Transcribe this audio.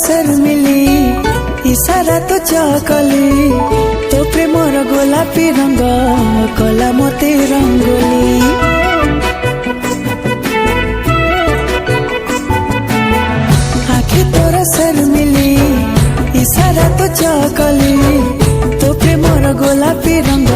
शर्मिली इशारा तो चकली तो प्रेमर गोलापी रंग कला मते रंगोली आखे तोर शर्मिली इशारा तो चकली तो प्रेमर गोलापी रंग